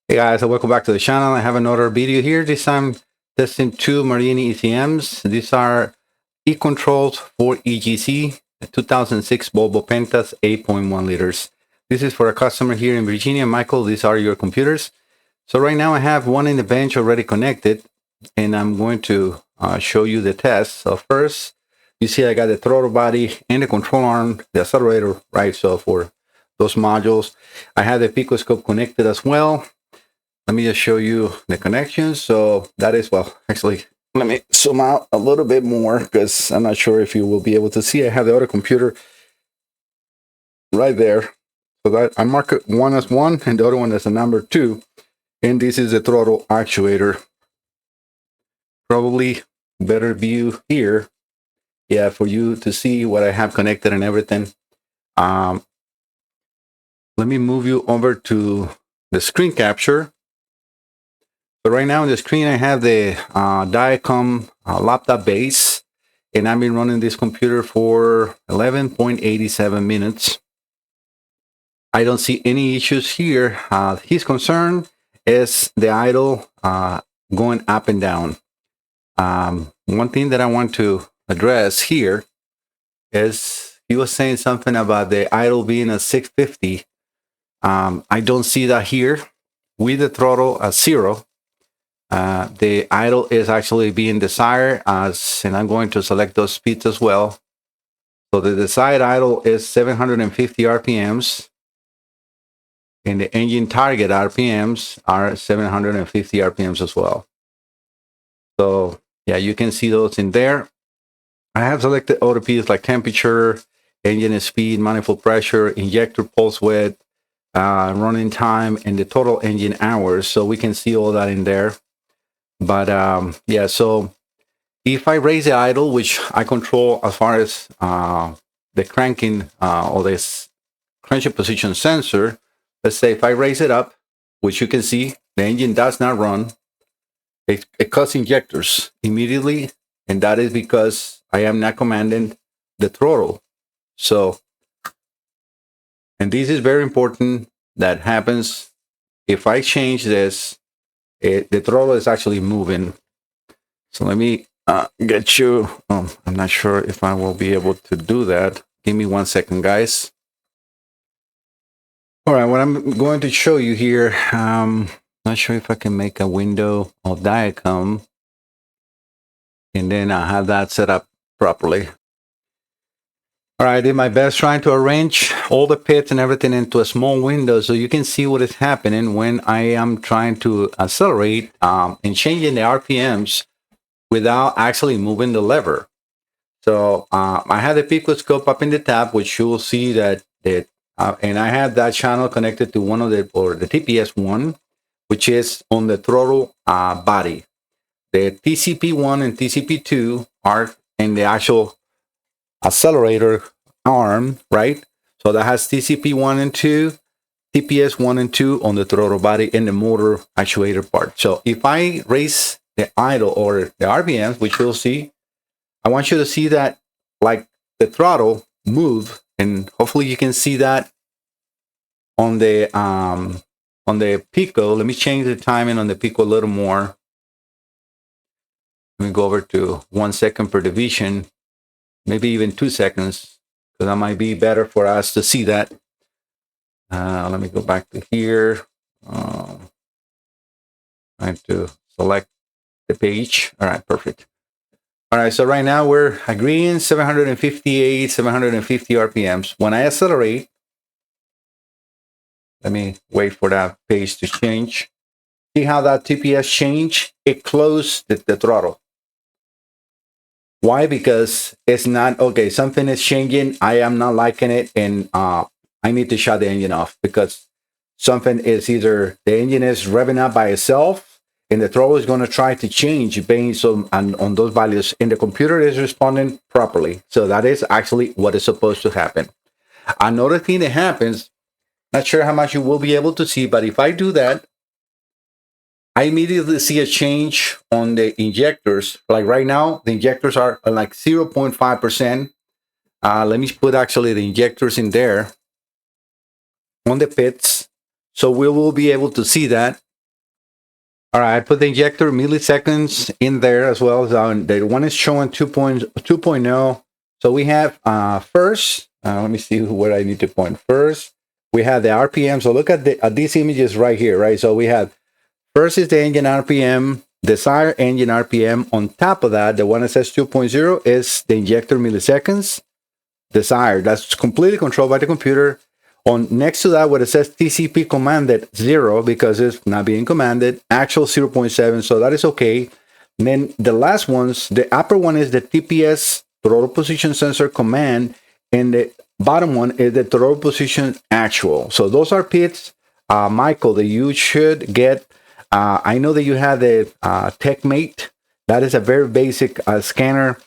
Hey guys, and welcome back to the channel. I have another video here. This time testing two Marini ECMs. These are e-controls for EGC, 2006 Volvo Pentas 8.1 liters. This is for a customer here in Virginia. Michael, these are your computers. So right now I have one in the bench already connected, and I'm going to show you the test. So first, you see I got the throttle body and the control arm, the accelerator, right? So for those modules, I have the picoscope connected as well. Let me just show you the connections. So that is, well, actually, let me zoom out a little bit more because I'm not sure if you will be able to see. I have the other computer right there. So that I mark it one as 1 and the other one as a number 2. And this is the throttle actuator. Probably better view here. Yeah, for you to see what I have connected and everything. Let me move you over to the screen capture. So right now on the screen, I have the Diagnostics laptop base, and I've been running this computer for 11.87 minutes. I don't see any issues here. His concern is the idle going up and down. One thing that I want to address here is he was saying something about the idle being at 650. I don't see that here. With the throttle at 0, the idle is actually being desired as, and I'm going to select those speeds as well. So the desired idle is 750 RPMs, and the engine target RPMs are 750 RPMs as well. So yeah, you can see those in there. I have selected other pieces like temperature, engine speed, manifold pressure, injector pulse width, running time, and the total engine hours. So we can see all that in there. But yeah, so if I raise the idle, which I control as far as the cranking or this crankshaft position sensor, let's say if I raise it up, which you can see, the engine does not run. It cuts injectors immediately, and that is because I am not commanding the throttle. So, and this is very important. That happens if I change this. The throttle is actually moving. So let me get you. I'm not sure if I will be able to do that. Give me 1 second, guys. All right, what I'm going to show you here. Not sure if I can make a window of Diagnostics, and then I'll have that set up properly. All right, I did my best trying to arrange all the pits and everything into a small window so you can see what is happening when I am trying to accelerate and changing the RPMs without actually moving the lever. So I have the picoscope up in the tab, which you will see that and I have that channel connected to one of the TPS1, which is on the throttle body. The TCP1 and TCP2 are in the actual accelerator arm, right? So that has TCP1 and 2, TPS1 and 2 on the throttle body and the motor actuator part. So if I raise the idle or the RPMs, which you'll see, I want you to see that like the throttle move, and hopefully you can see that on the Pico. Let me change the timing on the Pico a little more. Let me go over to 1 second per division, maybe even 2 seconds, because that might be better for us to see that. Let me go back to here. Trying to select the page. All right, perfect. All right, so right now we're agreeing 758, 750 RPMs. When I accelerate, let me wait for that page to change. See how that TPS changed? It closed the throttle. Why? Because it's not, okay, something is changing. I am not liking it, and I need to shut the engine off because something is either the engine is revving up by itself and the throttle is going to try to change based on those values, and the computer is responding properly. So that is actually what is supposed to happen. Another thing that happens, not sure how much you will be able to see, but if I do that, I immediately see a change on the injectors. Like right now, the injectors are like 0.5%. Let me put actually the injectors in there on the pits. So we will be able to see that. All right, I put the injector milliseconds in there as well. So the one is showing 2.0. So we have first, let me see where I need to point first. We have the RPM. So look at these images right here, right? So we have first is the engine RPM, desired engine RPM. On top of that, the one that says 2.0 is the injector milliseconds. Desired, that's completely controlled by the computer. On next to that, where it says TCP commanded 0, because it's not being commanded, actual 0.7, so that is okay. And then the last ones, the upper one is the TPS, throttle position sensor command, and the bottom one is the throttle position actual. So those are pits, Michael, that you should get. I know that you have the TechMate. That is a very basic scanner.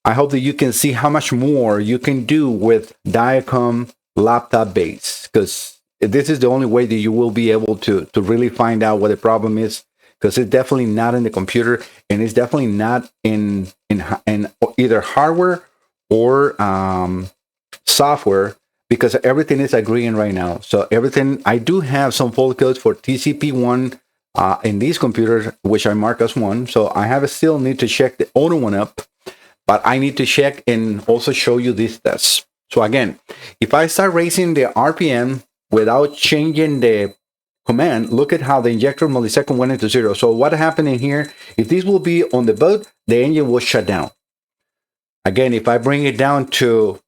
I hope that you can see how much more you can do with Diacom laptop base, because this is the only way that you will be able to really find out what the problem is, because it's definitely not in the computer, and it's definitely not in either hardware or software, because everything is agreeing right now. So everything, I do have some fault codes for TCP1 in these computers, which I mark as 1. So I have still need to check the other one up, but I need to check and also show you these tests. So again, if I start raising the RPM without changing the command, look at how the injector millisecond went into 0. So what happened in here, if this will be on the boat, the engine will shut down. Again, if I bring it down to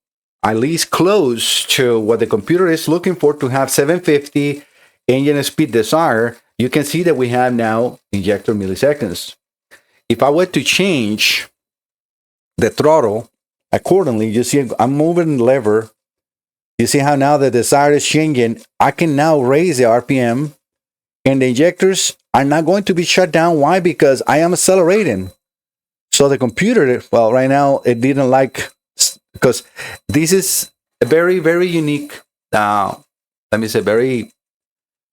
at least close to what the computer is looking for to have 750 engine speed desired, you can see that we have now injector milliseconds. If I were to change the throttle accordingly, you see I'm moving the lever. You see how now the desired is changing. I can now raise the RPM, and the injectors are not going to be shut down. Why? Because I am accelerating. So the computer, well, right now it didn't like, because this is a very, very unique, let me say, very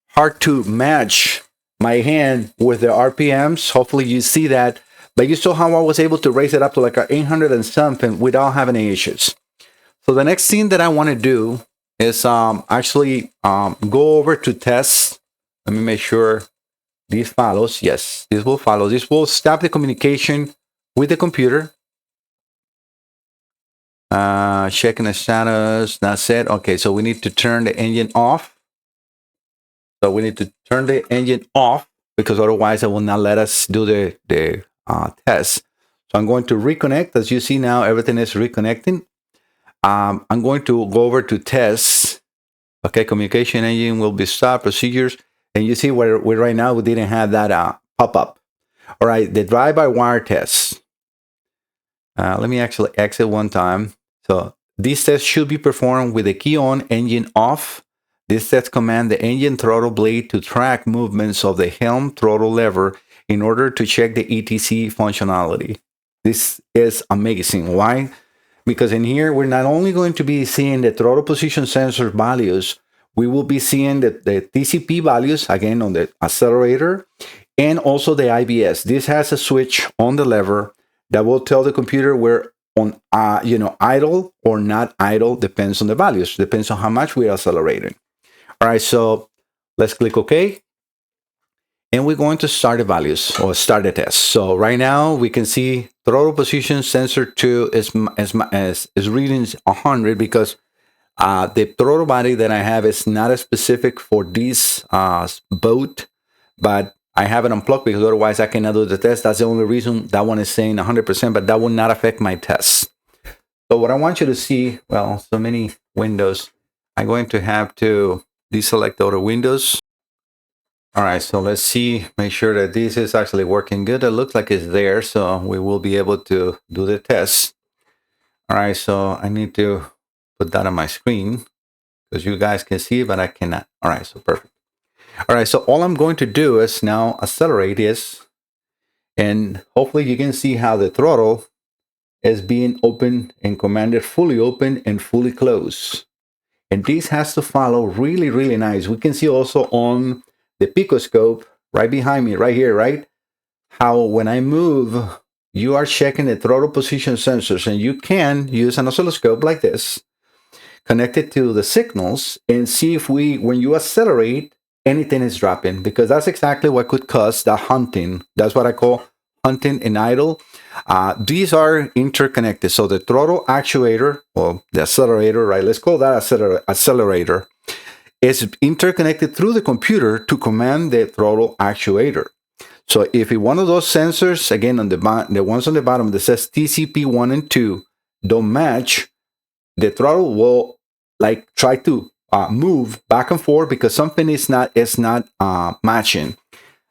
hard to match my hand with the RPMs. Hopefully you see that. But you saw how I was able to raise it up to like 800 and something without having any issues. So the next thing that I want to do is actually go over to tests. Let me make sure this follows. Yes, this will follow. This will stop the communication with the computer. Checking the status. That's it. Okay, so we need to turn the engine off. So we need to turn the engine off, because otherwise it will not let us do the test. So I'm going to reconnect. As you see now, everything is reconnecting. I'm going to go over to tests. Okay, communication engine will be stopped, procedures. And you see where we right now, we didn't have that pop up. All right, the drive-by-wire test. Let me actually exit one time. So this test should be performed with the key on, engine off. This test commands the engine throttle blade to track movements of the helm throttle lever in order to check the ETC functionality. This is amazing. Why? Because in here, we're not only going to be seeing the throttle position sensor values, we will be seeing the TCP values, again, on the accelerator, and also the IBS. This has a switch on the lever that will tell the computer we're on, idle or not idle, depends on the values, depends on how much we are accelerating. All right, so let's click OK. And we're going to start the values or start the test. So right now we can see throttle position sensor 2 is reading 100, because the throttle body that I have is not specific for this boat, but I have it unplugged because otherwise I cannot do the test. That's the only reason that one is saying 100%, but that will not affect my test. So what I want you to see, well, so many windows, I'm going to have to deselect other windows. All right, so let's see, make sure that this is actually working good. It looks like it's there, so we will be able to do the test. All right, so I need to put that on my screen because you guys can see it, but I cannot. All right, so perfect. All right, so all I'm going to do is now accelerate this, and hopefully you can see how the throttle is being open and commanded fully open and fully closed. And this has to follow really, really nice. We can see also on the picoscope right behind me, right here, right? How when I move, you are checking the throttle position sensors, and you can use an oscilloscope like this, connect it to the signals, and see if when you accelerate, anything is dropping, because that's exactly what could cause the hunting. That's what I call hunting and idle. These are interconnected. So the throttle actuator, or the accelerator, right? Let's call that accelerator, is interconnected through the computer to command the throttle actuator. So if one of those sensors, again, on the ones on the bottom that says TCP1 and 2 don't match, the throttle will like try to move back and forth because something is not matching.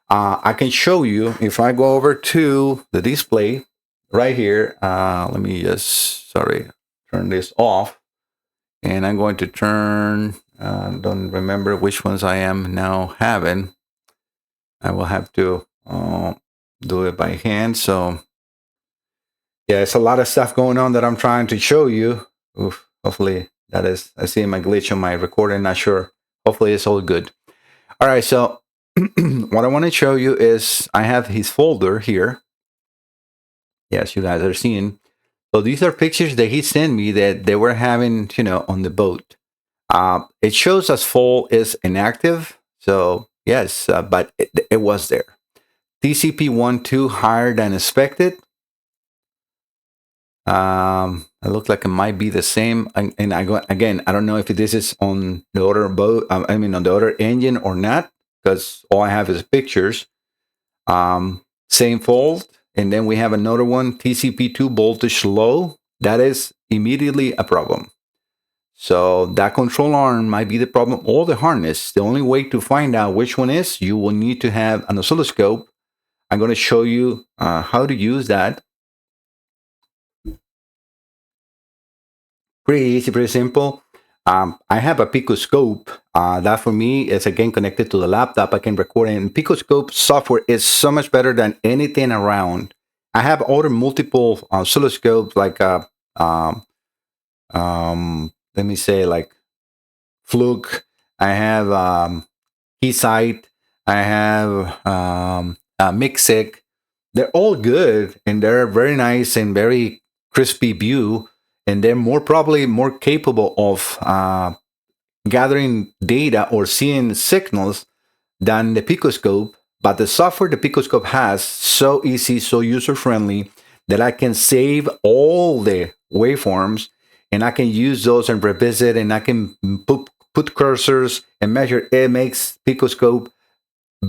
I can show you if I go over to the display right here. Let me just turn this off, and I'm going to turn. Don't remember which ones I am now having. I will have to do it by hand. So yeah, it's a lot of stuff going on that I'm trying to show you. Oof, hopefully that is, I see my glitch on my recording, not sure. Hopefully it's all good. All right, so what I want to show you is I have his folder here. Yes, you guys are seeing. So these are pictures that he sent me that they were having, on the boat. It shows as full is inactive. So yes, but it was there. TCP1-2 higher than expected. It looks like it might be the same. And I don't know if this is on the other boat. On the other engine or not, because all I have is pictures. Same fault. And then we have another one, TCP2 voltage low. That is immediately a problem. So that control arm might be the problem, or the harness. The only way to find out which one is, you will need to have an oscilloscope. I'm going to show you how to use that. Pretty easy, pretty simple. I have a Picoscope. That for me is again connected to the laptop. I can record it. And Picoscope software is so much better than anything around. I have other multiple oscilloscopes like let me say like Fluke. I have Keysight. I have Mixig. They're all good and they're very nice and very crispy view, and they're probably more capable of gathering data or seeing signals than the Picoscope. But the software the Picoscope has, so easy, so user-friendly, that I can save all the waveforms and I can use those and revisit, and I can put cursors and measure. It makes Picoscope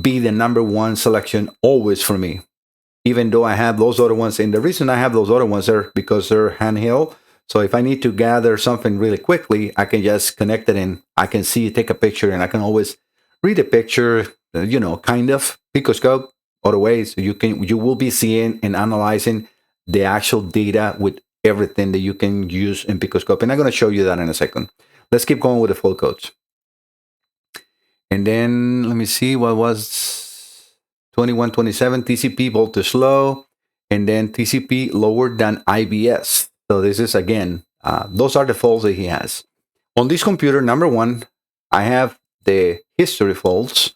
be the #1 selection always for me, even though I have those other ones. And the reason I have those other ones are because they're handheld. So if I need to gather something really quickly, I can just connect it and I can take a picture, and I can always read a picture, kind of Picoscope. Other ways you will be seeing and analyzing the actual data with everything that you can use in Picoscope. And I'm going to show you that in a second. Let's keep going with the full codes. And then let me see what was 2127 TCP voltage low, and then TCP lower than IBS. So this is again, those are the faults that he has. On this computer, #1, I have the history faults.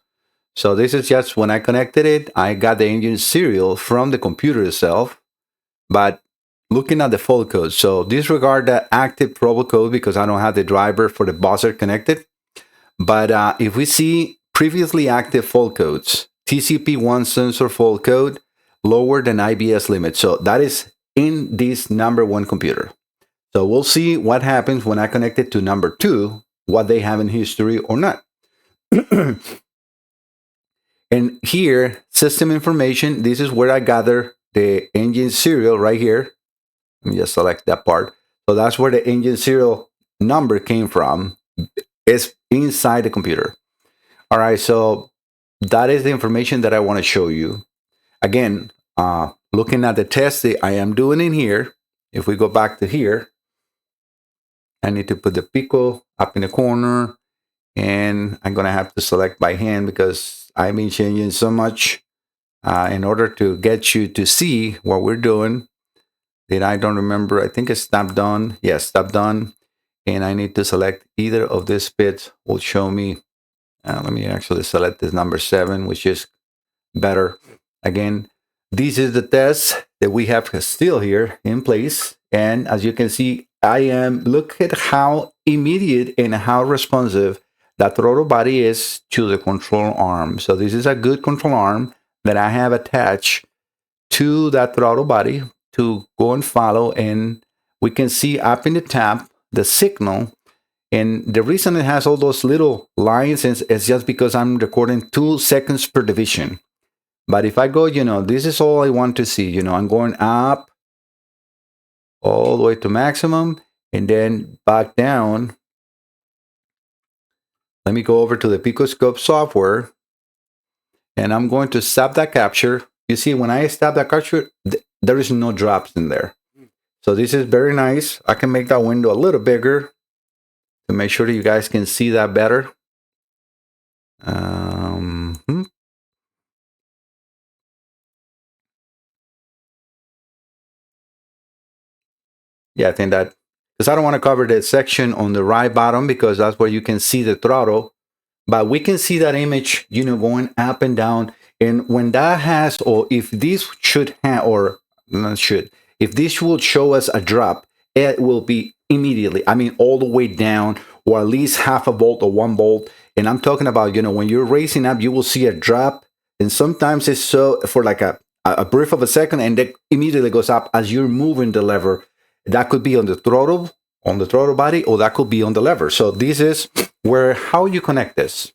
So this is just when I connected it, I got the engine serial from the computer itself. But looking at the fault code, so disregard the active trouble code because I don't have the driver for the buzzer connected. But if we see previously active fault codes, TCP1 sensor fault code lower than IBS limit. So that is in this #1 computer. So we'll see what happens when I connect it to #2, what they have in history or not. And here, system information, this is where I gather the engine serial right here. Let me just select that part. So that's where the engine serial number came from. It's inside the computer. All right, so that is the information that I want to show you. Again, looking at the test that I am doing in here, if we go back to here, I need to put the Pico up in the corner, and I'm going to have to select by hand because I've been changing so much in order to get you to see what we're doing that I don't remember. I think it's stop done. Yes, stop done. And I need to select either of these bits will show me. Let me actually select this #7, which is better. Again, this is the test that we have still here in place. And as you can see, look at how immediate and how responsive that throttle body is to the control arm. So this is a good control arm that I have attached to that throttle body to go and follow. And we can see up in the tab the signal. And the reason it has all those little lines is just because I'm recording 2 seconds per division. But if I go, this is all I want to see. I'm going up all the way to maximum and then back down. Let me go over to the Picoscope software and I'm going to stop that capture. You see, when I stop that capture, there is no drops in there. So this is very nice. I can make that window a little bigger to make sure that you guys can see that better. Yeah, I think that, because I don't want to cover the section on the right bottom because that's where you can see the throttle. But we can see that image, going up and down. And when that has, or if this should have, or not should, if this will show us a drop, it will be immediately, all the way down, or at least half a volt or 1 volt. And I'm talking about, when you're racing up, you will see a drop. And sometimes it's so for like a brief of a second, and it immediately goes up as you're moving the lever. That could be on the throttle body, or that could be on the lever. So this is how you connect this.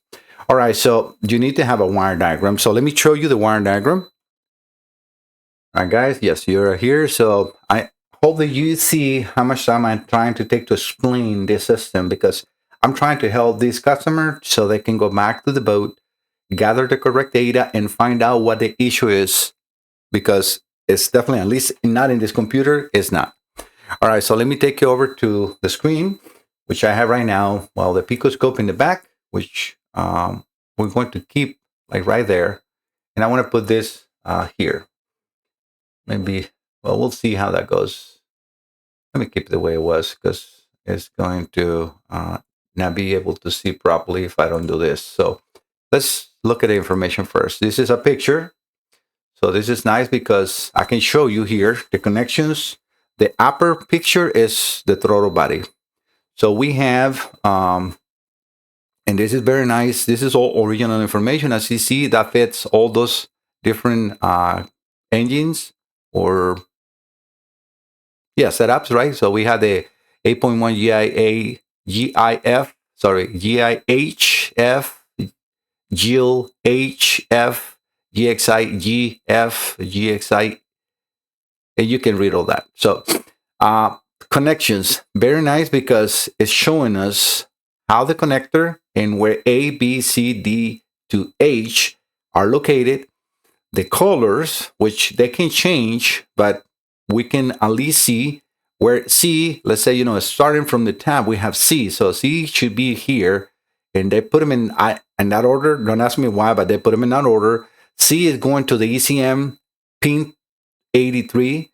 All right, so you need to have a wire diagram. So let me show you the wire diagram. All right, guys, yes, you're here. So I hope that you see how much time I'm trying to take to explain this system, because I'm trying to help this customer so they can go back to the boat, gather the correct data, and find out what the issue is, because it's definitely, at least not in this computer, it's not. All right, so let me take you over to the screen, which I have right now. Well, the Picoscope in the back, which we're going to keep like right there. And I want to put this here. Maybe, well, we'll see how that goes. Let me keep it the way it was, because it's going to not be able to see properly if I don't do this. So let's look at the information first. This is a picture. So this is nice because I can show you here the connections. The upper picture is the throttle body. So we have, and this is very nice. This is all original information. As you see, that fits all those different engines or setups, right? So we have the 8.1 GIHF, GIL HF, GXI GF, GXI. And you can read all that. So connections, very nice, because it's showing us how the connector and where A, B, C, D to H are located. The colors, which they can change, but we can at least see where C, let's say, starting from the tab, we have C. So C should be here. And they put them in that order. Don't ask me why, but they put them in that order. C is going to the ECM pin 83,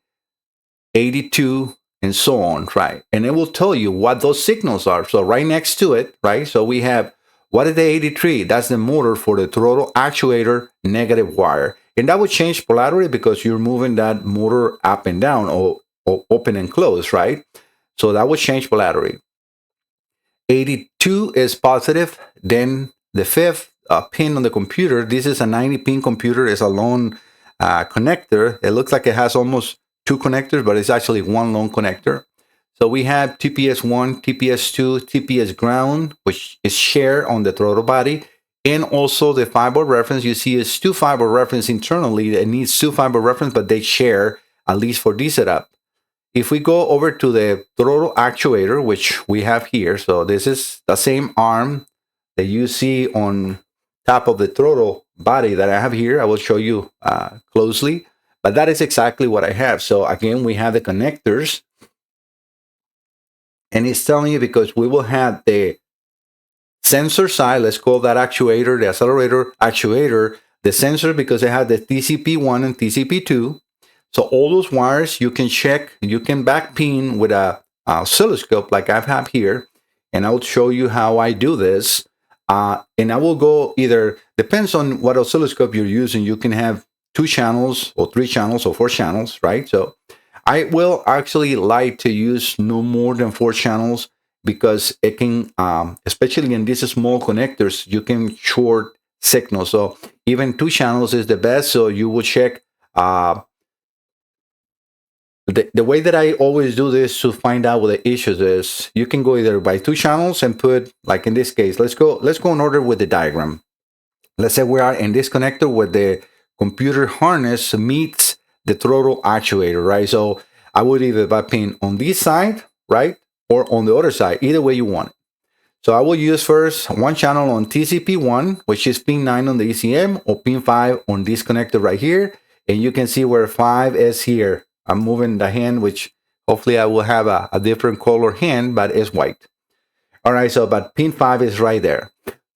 82, and so on, right? And it will tell you what those signals are. So right next to it, right? So we have, what is the 83? That's the motor for the throttle actuator negative wire. And that would change polarity because you're moving that motor up and down, or open and close, right? So that would change polarity. 82 is positive. Then the fifth pin on the computer, this is a 90-pin computer, is a lone connector. It looks like it has almost 2 connectors, but it's actually 1 lone connector. So we have TPS1, TPS2, TPS ground, which is shared on the throttle body, and also the fiber reference. You see it's 2 fiber reference internally. It needs 2 fiber reference, but they share, at least for this setup. If we go over to the throttle actuator, which we have here, so this is the same arm that you see on top of the throttle body that I have here. I will show you closely, but that is exactly what I have. So again, we have the connectors, and it's telling you because we will have the sensor side, let's call that actuator, the accelerator actuator, the sensor, because it had the TCP1 and TCP2. So all those wires you can check, you can back pin with a oscilloscope like I have here, and I'll show you how I do this. And I will go either, depends on what oscilloscope you're using. You can have 2 channels or 3 channels or 4 channels, right? So I will actually like to use no more than 4 channels. because it can, especially in these small connectors, you can short signal. So even 2 channels is the best. So you will check. The way that I always do this to find out what the issues is, you can go either by 2 channels and put, like in this case, let's go in order with the diagram. Let's say we are in this connector where the computer harness meets the throttle actuator, right? So I would either pin on this side, right? Or on the other side, either way you want it. So I will use first 1 channel on TCP1, which is pin 9 on the ECM, or pin 5 on this connector right here. And you can see where 5 is here. I'm moving the hand, which hopefully I will have a different color hand, but it's white. All right, so but pin 5 is right there.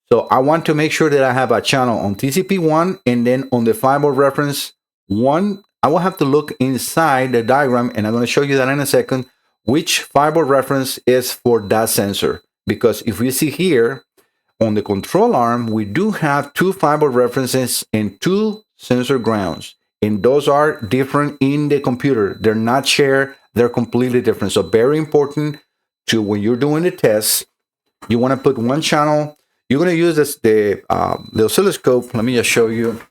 So I want to make sure that I have a channel on TCP1, and then on the fiber reference 1, I will have to look inside the diagram, and I'm going to show you that in a second, which fiber reference is for that sensor. Because if we see here, on the control arm, we do have 2 fiber references and 2 sensor grounds. And those are different in the computer. They're not shared. They're completely different. So very important to when you're doing the test, you want to put 1 channel. You're going to use this, the oscilloscope. Let me just show you.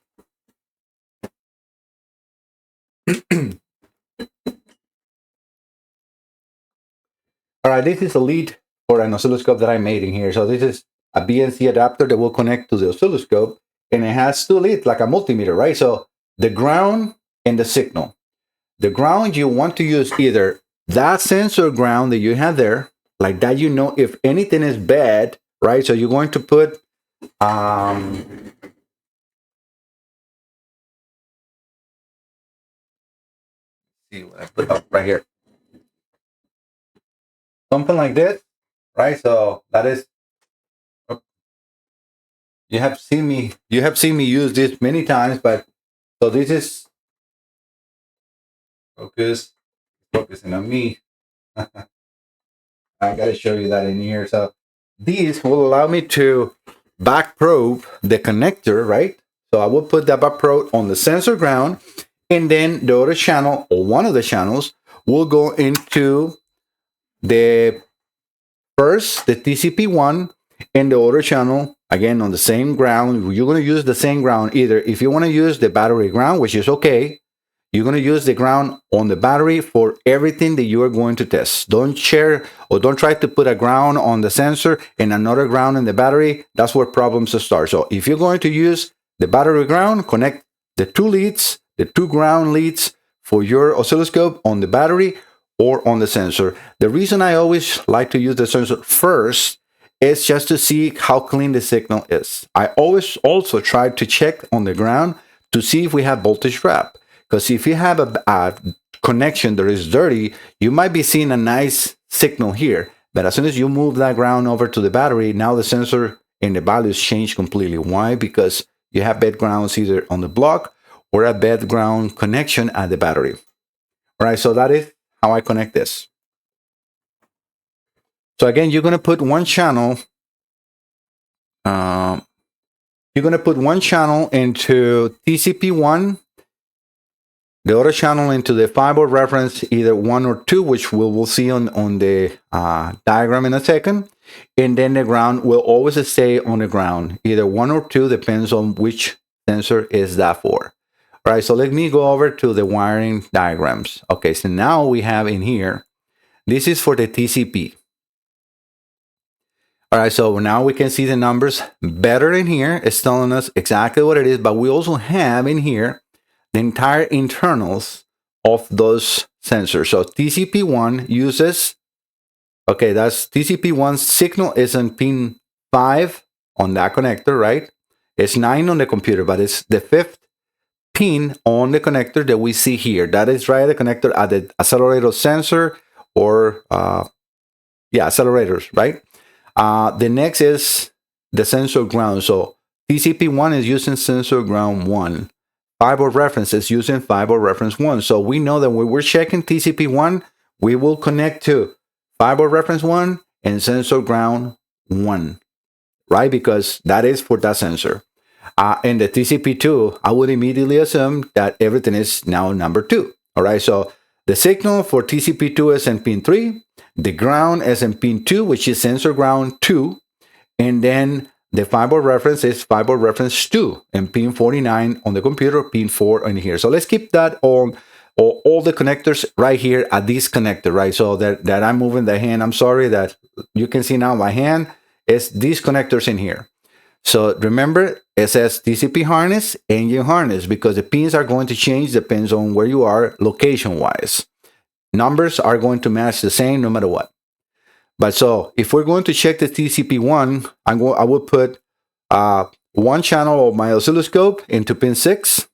All right, this is a lead for an oscilloscope that I made in here. So this is a BNC adapter that will connect to the oscilloscope, and it has 2 leads like a multimeter, right? So the ground and the signal. The ground, you want to use either that sensor ground that you have there, like that, you know, if anything is bad, right? So you're going to put see what I put up right here. Something like this, right? So that is, you have seen me use this many times, but so this is focusing on me. I gotta show you that in here. So these will allow me to back probe the connector, right? So I will put the back probe on the sensor ground, and then the other channel, or one of the channels, will go into the first, the TCP1, and the other channel, again, on the same ground. You're going to use the same ground. Either if you want to use the battery ground, which is okay, you're going to use the ground on the battery for everything that you are going to test. Don't share or don't try to put a ground on the sensor and another ground in the battery. That's where problems start. So if you're going to use the battery ground, connect the 2 leads, the 2 ground leads for your oscilloscope on the battery or on the sensor. The reason I always like to use the sensor first is just to see how clean the signal is. I always also try to check on the ground to see if we have voltage drop. Because if you have a connection that is dirty, you might be seeing a nice signal here. But as soon as you move that ground over to the battery, now the sensor and the values change completely. Why? Because you have bad grounds either on the block or a bad ground connection at the battery. All right, so that is how I connect this. So again, you're going to put 1 channel. You're going to put 1 channel into TCP1, the other channel into the fiber reference, either 1 or 2, which we'll see on the diagram in a second. And then the ground will always stay on the ground, either 1 or 2, depends on which sensor is that for. All right, so let me go over to the wiring diagrams. Okay, so now we have in here, this is for the TCP. All right, so now we can see the numbers better in here. It's telling us exactly what it is, but we also have in here the entire internals of those sensors. So TCP1 uses, okay, that's TCP1 signal is on pin 5 on that connector, right? It's 9 on the computer, but it's the 5th pin on the connector that we see here. That is right, the connector at the accelerator sensor or, accelerators, right? The next is the sensor ground. So TCP1 is using sensor ground 1. Fiber reference is using fiber reference 1. So we know that when we're checking TCP1, we will connect to fiber reference 1 and sensor ground 1, right? Because that is for that sensor. And the TCP2, I would immediately assume that everything is now number 2. All right, so the signal for TCP2 is in pin 3. The ground is in pin 2, which is sensor ground 2. And then the fiber reference is fiber reference 2 and pin 49 on the computer, pin 4 in here. So let's keep that on all the connectors right here at this connector, right? So that I'm moving the hand. I'm sorry that you can see now my hand is these connectors in here. So remember, it says TCP harness, engine harness, because the pins are going to change, depends on where you are location-wise. Numbers are going to match the same no matter what. But so if we're going to check the TCP1, I will put one channel of my oscilloscope into pin 6.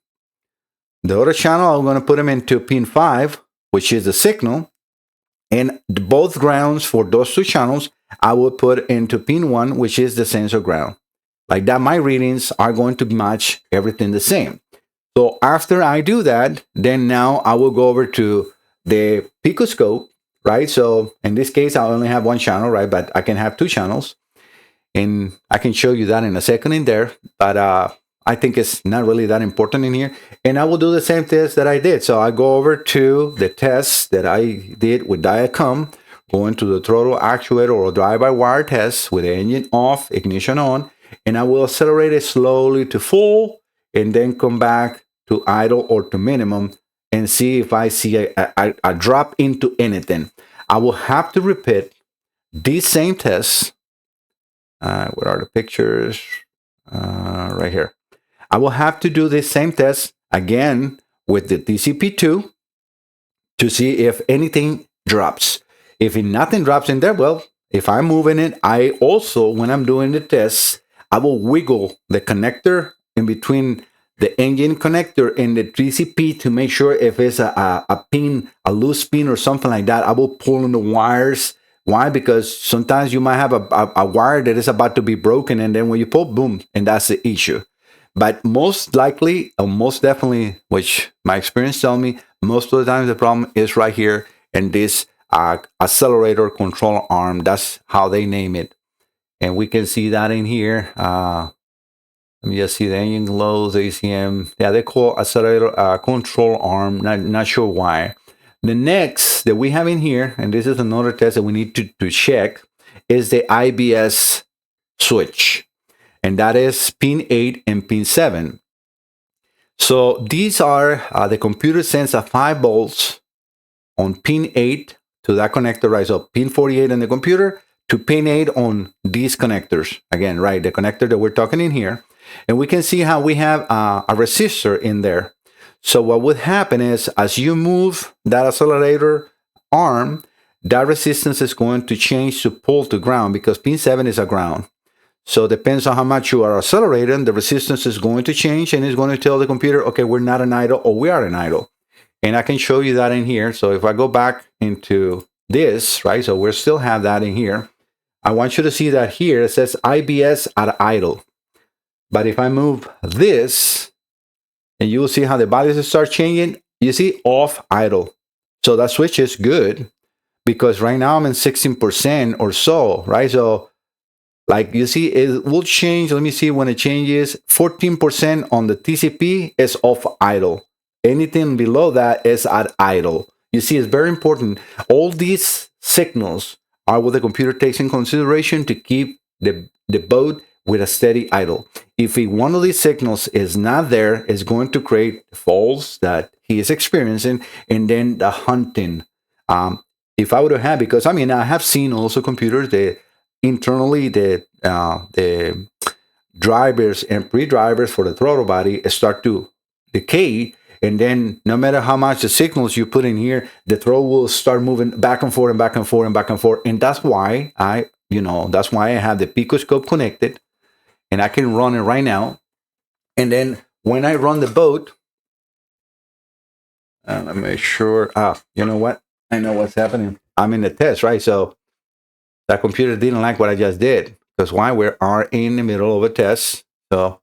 The other channel, I'm going to put them into pin 5, which is the signal. And both grounds for those two channels, I will put into pin 1, which is the sensor ground. Like that, my readings are going to match everything the same. So after I do that, then now I will go over to the picoscope, right? So in this case, I only have one channel, right? But I can have two channels. And I can show you that in a second in there. But I think it's not really that important in here. And I will do the same test that I did. So I go over to the test that I did with Diacom, go into the throttle actuator or drive-by-wire test with the engine off, ignition on, and I will accelerate it slowly to full and then come back to idle or to minimum and see if I see a drop into anything. I will have to repeat these same tests. Where are the pictures? Right here. I will have to do this same test again with the TCP2 to see if anything drops. If nothing drops in there, well, if I'm moving it, I also, when I'm doing the tests, I will wiggle the connector in between the engine connector and the TCP to make sure if it's a pin, a loose pin or something like that, I will pull on the wires. Why? Because sometimes you might have a wire that is about to be broken, and then when you pull, boom, and that's the issue. But most likely, or most definitely, which my experience tells me, most of the time the problem is right here in this accelerator control arm. That's how they name it. And we can see that in here. Let me just see the engine loads, ECM. Yeah, they call accelerator control arm. Not sure why. The next that we have in here, and this is another test that we need to check, is the IBS switch. And that is pin 8 and pin 7. So these are, the computer sends a 5 volts on pin 8 to that connector, right? So pin 48 on the computer to pin 8 on these connectors. Again, right, the connector that we're talking in here. And we can see how we have a resistor in there. So what would happen is, as you move that accelerator arm, that resistance is going to change to pull to ground because pin 7 is a ground. So it depends on how much you are accelerating, the resistance is going to change and it's going to tell the computer, okay, we're not an idle or we are an idle. And I can show you that in here. So if I go back into this, right, so we still have that in here. I want you to see that here, it says IBS at idle. But if I move this, and you will see how the values start changing, you see off idle. So that switch is good because right now I'm in 16% or so, right? So like you see, it will change. Let me see when it changes. 14% on the TCP is off idle. Anything below that is at idle. You see, it's very important. All these signals are what the computer takes in consideration to keep the boat with a steady idle. If one of these signals is not there, it's going to create faults that he is experiencing, and then the hunting. If I would have, because I mean, I have seen also computers that internally the drivers and pre-drivers for the throttle body start to decay, and then no matter how much the signals you put in here, the throttle will start moving back and forth and back and forth and back and forth. And that's why I have the picoscope connected, and I can run it right now. And then when I run the boat, let me make sure. You know what? I know what's happening. I'm in the test, right? So that computer didn't like what I just did, because why? We are in the middle of a test. So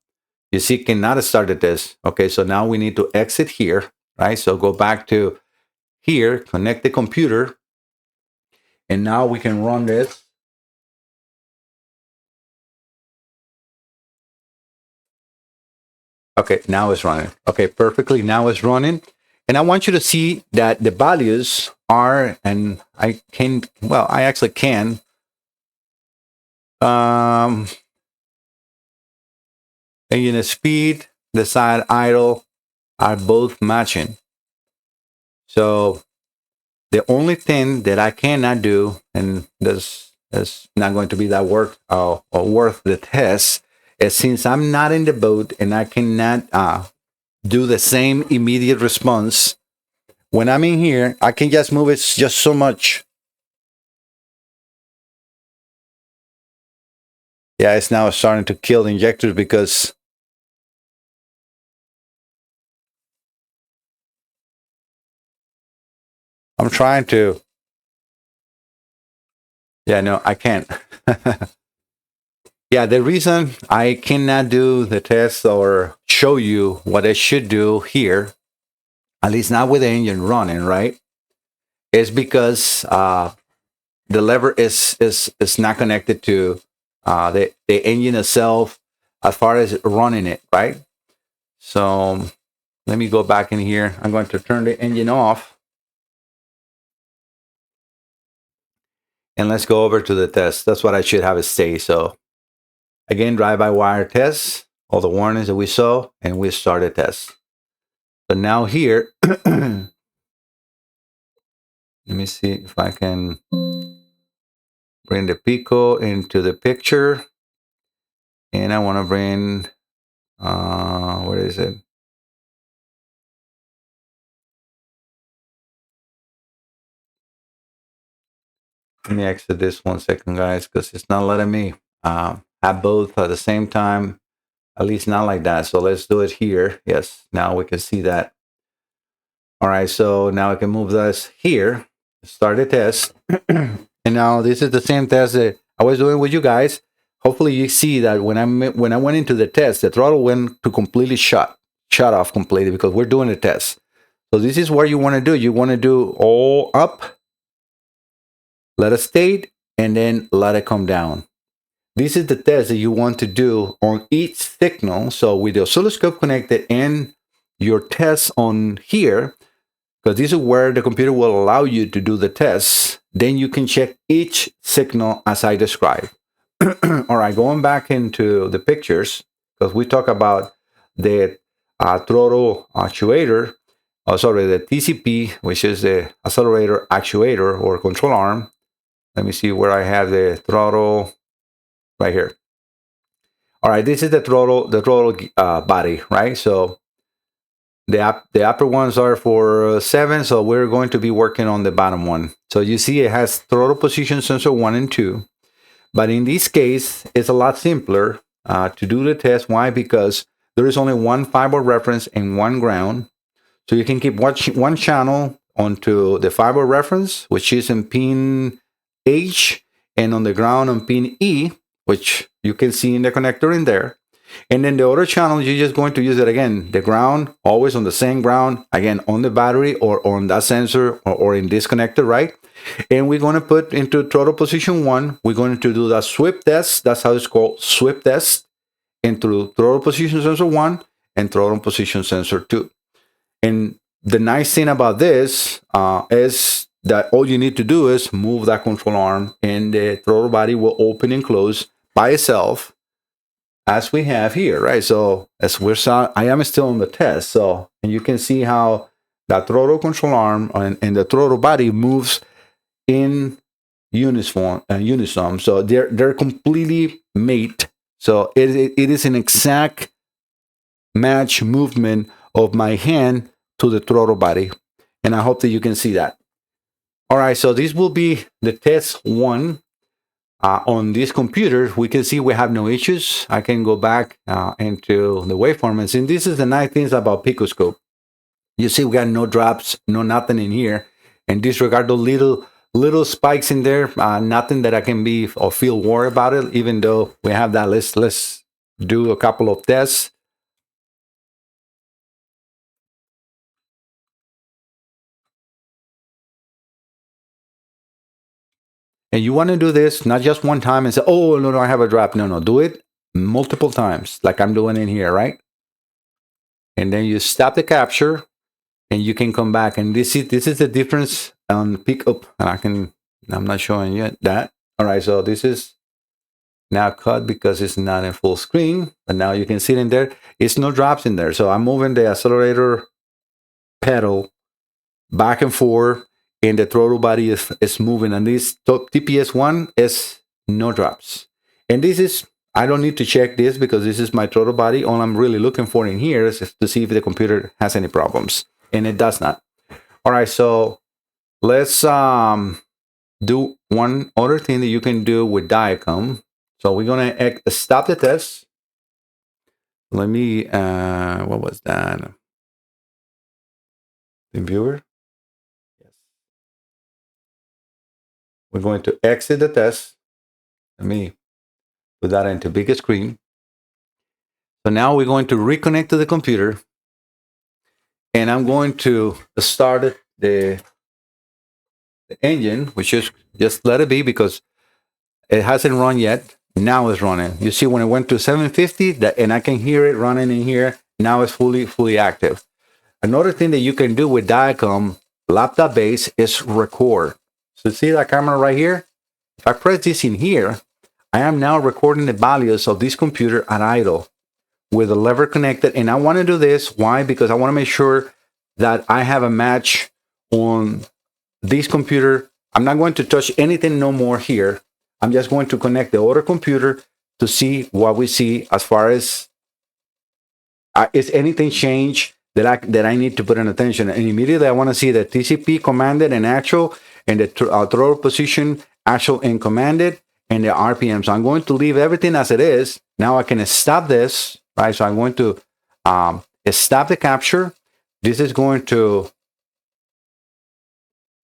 you see, cannot start the test. Okay, so now we need to exit here, right? So go back to here, connect the computer, and now we can run this. Okay, now it's running. Okay, perfectly. Now it's running. And I want you to see that the values are, and I can, well, I actually can. Engine speed, the side idle are both matching. So the only thing that I cannot do, and this is not going to be that worth the test, is since I'm not in the boat and I cannot do the same immediate response. When I'm in here, I can just move it just so much. Yeah, it's now starting to kill the injectors because I'm trying to. Yeah, no, I can't. Yeah, the reason I cannot do the test or show you what I should do here, at least not with the engine running, right, is because the lever is not connected to the engine itself as far as running it, right? So let me go back in here. I'm going to turn the engine off. And let's go over to the test. That's what I should have it stay. So again, drive-by-wire test, all the warnings that we saw, and we start the test. So now here, let me see if I can bring the Pico into the picture. And I want to bring, where is it? Let me exit this 1 second, guys, because it's not letting me have both at the same time, at least not like that. So let's do it here. Yes, now we can see that. All right, so now I can move this here, start the test. And now this is the same test that I was doing with you guys. Hopefully you see that when I went into the test, the throttle went to completely shut off completely because we're doing a test. So this is what you want to do. You want to do all up, let it state, and then let it come down. This is the test that you want to do on each signal. So with the oscilloscope connected and your test on here, because this is where the computer will allow you to do the tests, then you can check each signal as I described. All right, going back into the pictures, because we talk about the throttle actuator, the TCP, which is the accelerator actuator or control arm. Let me see where I have the throttle right here. All right, this is the throttle body, right? So the upper ones are for 7, so we're going to be working on the bottom one. So you see it has throttle position sensor 1 and 2. But in this case, it's a lot simpler to do the test. Why? Because there is only one fiber reference and one ground. So you can keep one channel onto the fiber reference, which is in pin H, and on the ground on pin E, which you can see in the connector in there. And then the other channel, you're just going to use it again. The ground, always on the same ground, again, on the battery or on that sensor or in this connector, right? And we're going to put into throttle position 1. We're going to do that sweep test. That's how it's called, sweep test, into throttle position sensor 1 and throttle position sensor 2. And the nice thing about this is that all you need to do is move that control arm and the throttle body will open and close by itself, as we have here, right? So as I am still on the test. So, and you can see how that throttle control arm and the throttle body moves in unison. So they're completely mate. So it is an exact match movement of my hand to the throttle body. And I hope that you can see that. All right, so this will be the test 1. On this computer, we can see we have no issues. I can go back into the waveforms. And this is the nice things about Picoscope. You see we got no drops, no nothing in here. And disregard those little spikes in there. Nothing that I can be or feel worried about it, even though we have that. Let's do a couple of tests. And you want to do this not just one time and say, oh, no, I have a drop. No, do it multiple times like I'm doing in here, right? And then you stop the capture and you can come back. And this is the difference on pickup. And I'm not showing you that. All right, so this is now cut because it's not in full screen, but now you can see it in there. It's no drops in there. So I'm moving the accelerator pedal back and forth, and the throttle body is moving. And this top TPS1 is no drops. And this is, I don't need to check this because this is my throttle body. All I'm really looking for in here is to see if the computer has any problems, and it does not. All right, so let's do one other thing that you can do with Diacom. So we're gonna stop the test. Let me, what was that? The viewer? Yes. We're going to exit the test. Let me put that into bigger screen. So now we're going to reconnect to the computer, and I'm going to start the engine, which is just let it be because it hasn't run yet. Now it's running. You see when it went to 750, and I can hear it running in here. Now it's fully active. Another thing that you can do with Diacom laptop base is record. So see that camera right here? If I press this in here, I am now recording the values of this computer at idle with the lever connected. And I want to do this. Why? Because I want to make sure that I have a match on this computer. I'm not going to touch anything no more here. I'm just going to connect the other computer to see what we see as far as is anything changed that I need to put in attention. And immediately I want to see the TCP commanded and actual, and the throttle position actual and commanded, and the RPM. So I'm going to leave everything as it is. Now I can stop this, right? So I'm going to stop the capture. This is going to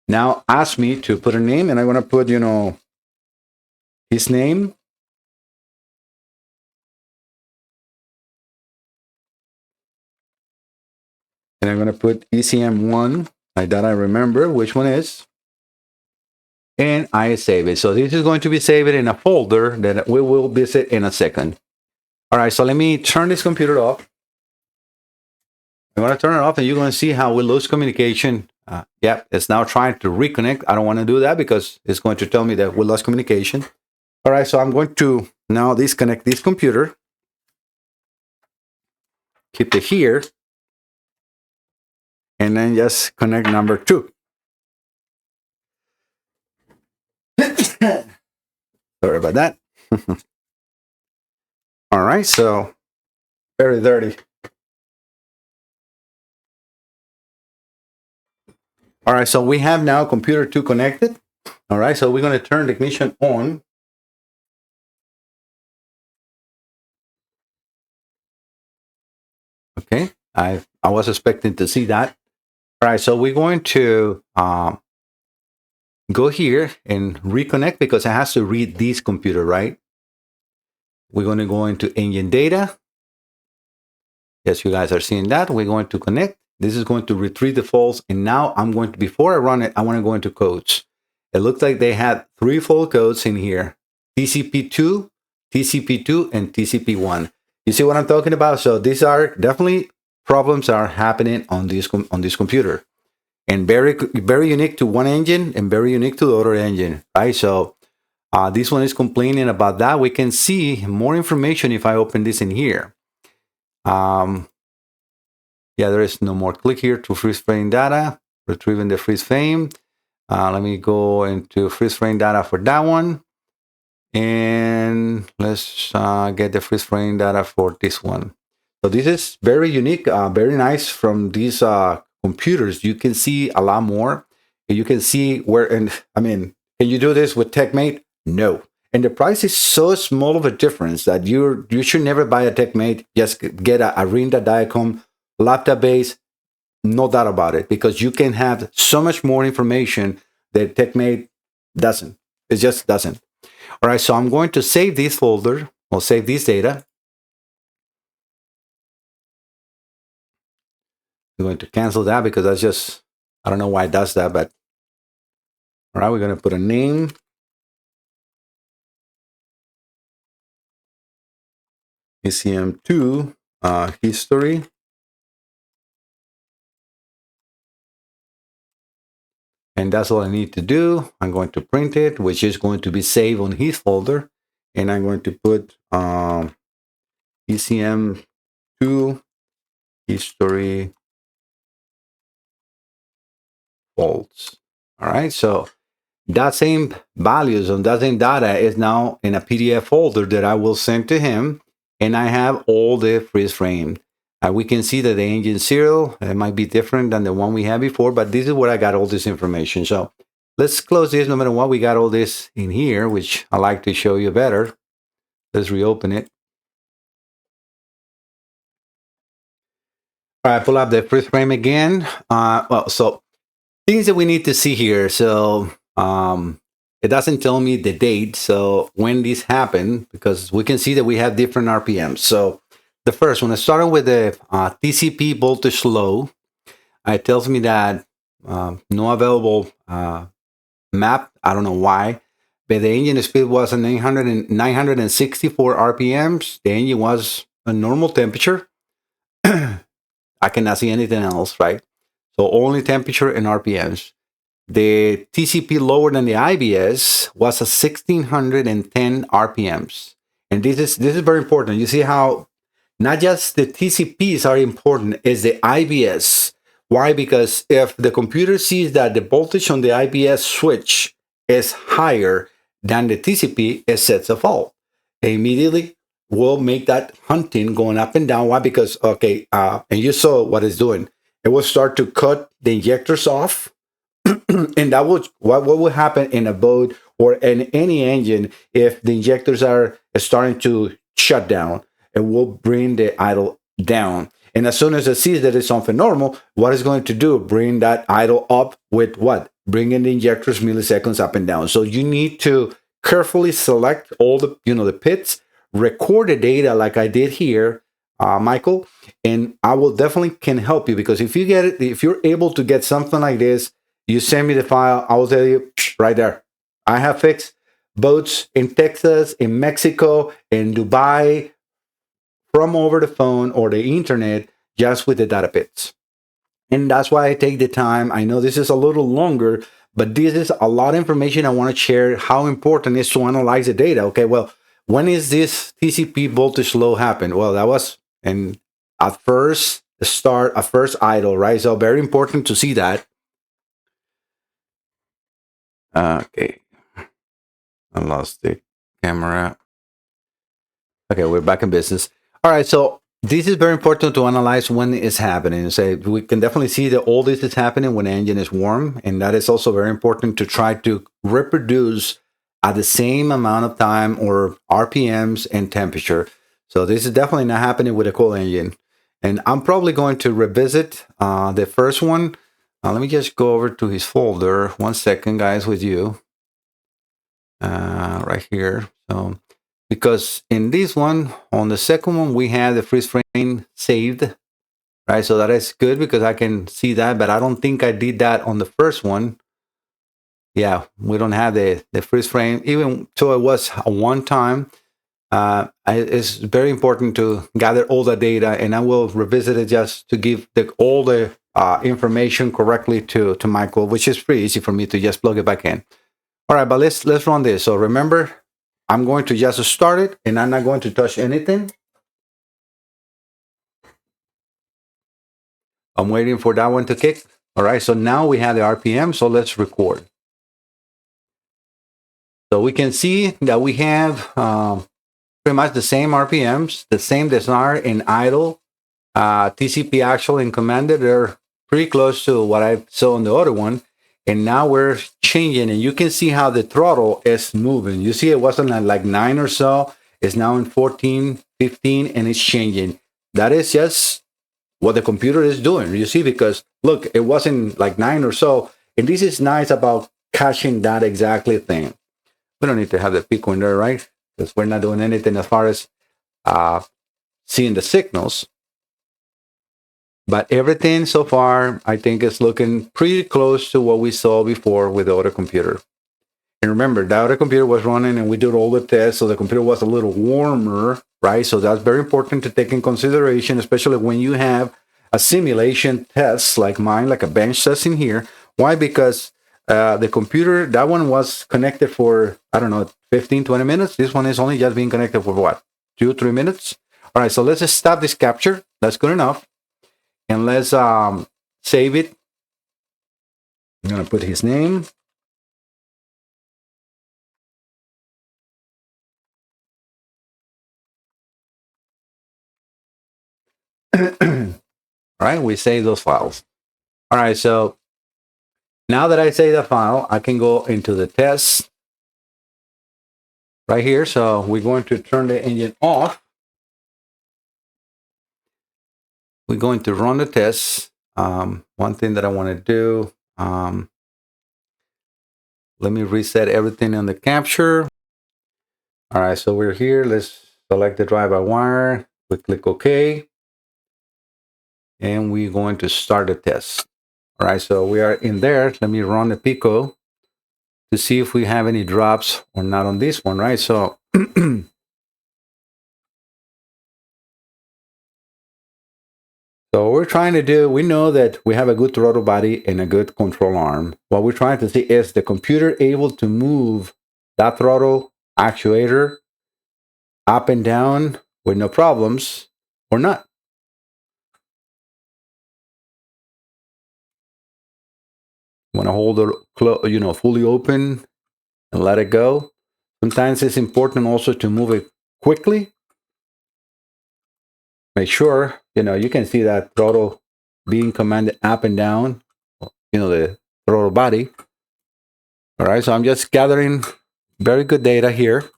now ask me to put a name, and I'm going to put, his name. And I'm going to put ECM1, like that I remember which one is. And I save it. So this is going to be saved in a folder that we will visit in a second. All right, so let me turn this computer off. I'm going to turn it off, and you're going to see how we lose communication. Yep, it's now trying to reconnect. I don't want to do that because it's going to tell me that we lost communication. All right, so I'm going to now disconnect this computer. Keep it here. And then just connect number 2. Sorry about that. All right, so very dirty. All right, so we have now computer 2 connected. All right, so we're going to turn the ignition on. Okay, I was expecting to see that. All right, so we're going to go here and reconnect because it has to read this computer, right? We're going to go into engine data. Yes, you guys are seeing that. We're going to connect. This is going to retrieve the faults. And now I'm going to, before I run it, I want to go into codes. It looks like they had 3 fault codes in here. TCP2, TCP2, and TCP1. You see what I'm talking about? So these are definitely problems that are happening on this computer. And very unique to one engine and very unique to the other engine, right? So this one is complaining about that. We can see more information if I open this in here. Yeah, there is no more. Click here to freeze frame data, retrieving the freeze frame. Let me go into freeze frame data for that one. And let's get the freeze frame data for this one. So this is very unique, very nice from these computers. You can see a lot more. You can see where, and I mean, can you do this with TechMate? No. And the price is so small of a difference that you should never buy a TechMate. Just get a Rinda Diacom laptop base, no doubt about it, because you can have so much more information that TechMate doesn't. It just doesn't. All right, so I'm going to save this folder. I'll save this data. I'm going to cancel that because that's just, I don't know why it does that, but all right, we're going to put a name. ECM2 history. And that's all I need to do. I'm going to print it, which is going to be saved on his folder. And I'm going to put ECM 2 history faults. All right, so that same values on that same data is now in a PDF folder that I will send to him, and I have all the freeze frame. We can see that the engine serial, it might be different than the one we had before, but this is where I got all this information. So let's close this. No matter what, we got all this in here, which I like to show you better. Let's reopen it. All right, pull up the freeze frame again. So things that we need to see here. So it doesn't tell me the date, so when this happened, because we can see that we have different RPMs. So the first one, starting with the TCP voltage low, it tells me that no available map. I don't know why, but the engine speed was 964 RPMs. The engine was a normal temperature. I cannot see anything else, right? So only temperature and RPMs. The TCP lower than the IBS was a 1610 RPMs. And this is very important. You see how not just the TCPs are important, it's the IBS. Why? Because if the computer sees that the voltage on the IBS switch is higher than the TCP, it sets a fault. Immediately will make that hunting going up and down. Why? Because, okay, and you saw what it's doing. It will start to cut the injectors off. And that would what would happen in a boat or in any engine if the injectors are starting to shut down. It will bring the idle down. And as soon as it sees that it's something normal, what it's going to do? Bring that idle up with what? Bringing the injectors milliseconds up and down. So you need to carefully select all the the pits, record the data like I did here, Michael, and I will definitely can help you, because if you get it, if you're able to get something like this, you send me the file, I will tell you right there. I have fixed boats in Texas, in Mexico, in Dubai, from over the phone or the internet, just with the data pits. And that's why I take the time. I know this is a little longer, but this is a lot of information I want to share, how important it is to analyze the data. Okay, well, when is this TCP voltage low happen? Well, that was at first idle, right? So very important to see that. Okay, I lost the camera. Okay, we're back in business. All right, so this is very important to analyze when it's happening. So we can definitely see that all this is happening when the engine is warm, and that is also very important to try to reproduce at the same amount of time or RPMs and temperature. So this is definitely not happening with a cold engine. And I'm probably going to revisit the first one. Let me just go over to his folder. 1 second, guys, with you. Right here. So, because in this one, on the second one, we have the freeze frame saved. Right, so that is good because I can see that, but I don't think I did that on the first one. Yeah, we don't have the freeze frame, even though it was a one time. It's very important to gather all the data, and I will revisit it just to give all the information correctly to Michael, which is pretty easy for me to just plug it back in. All right, but let's run this. So remember, I'm going to just start it, and I'm not going to touch anything. I'm waiting for that one to kick. All right, so now we have the RPM, so let's record. So we can see that we have pretty much the same RPMs, the same desire in idle, TCP actual and commanded. They're pretty close to what I saw on the other one. And now we're changing, and you can see how the throttle is moving. You see it wasn't at like 9 or so. It's now in 14, 15, and it's changing. That is just what the computer is doing, you see, because look, it wasn't like 9 or so. And this is nice about caching that exactly thing. We don't need to have the pico in there, right? Because we're not doing anything as far as seeing the signals. But everything so far, I think, is looking pretty close to what we saw before with the other computer. And remember, the other computer was running and we did all the tests, so the computer was a little warmer, right? So that's very important to take in consideration, especially when you have a simulation test like mine, like a bench test in here. Why? Because the computer, that one was connected for, I don't know, 15, 20 minutes. This one is only just being connected for what, 2, 3 minutes? All right, so let's just stop this capture. That's good enough. And let's save it. I'm going to put his name. All right, we save those files. All right, so now that I save the file, I can go into the test right here. So we're going to turn the engine off. We're going to run the test. One thing that I want to do, let me reset everything on the capture. All right, so we're here. Let's select the drive-by-wire. We click OK. And we're going to start the test. All right, so we are in there. Let me run the Pico to see if we have any drops or not on this one, right? So so what we're trying to do, we know that we have a good throttle body and a good control arm. What we're trying to see is the computer able to move that throttle actuator up and down with no problems or not. Want to hold it, fully open and let it go. Sometimes it's important also to move it quickly. Make sure, you can see that throttle being commanded up and down, the throttle body. All right, so I'm just gathering very good data here.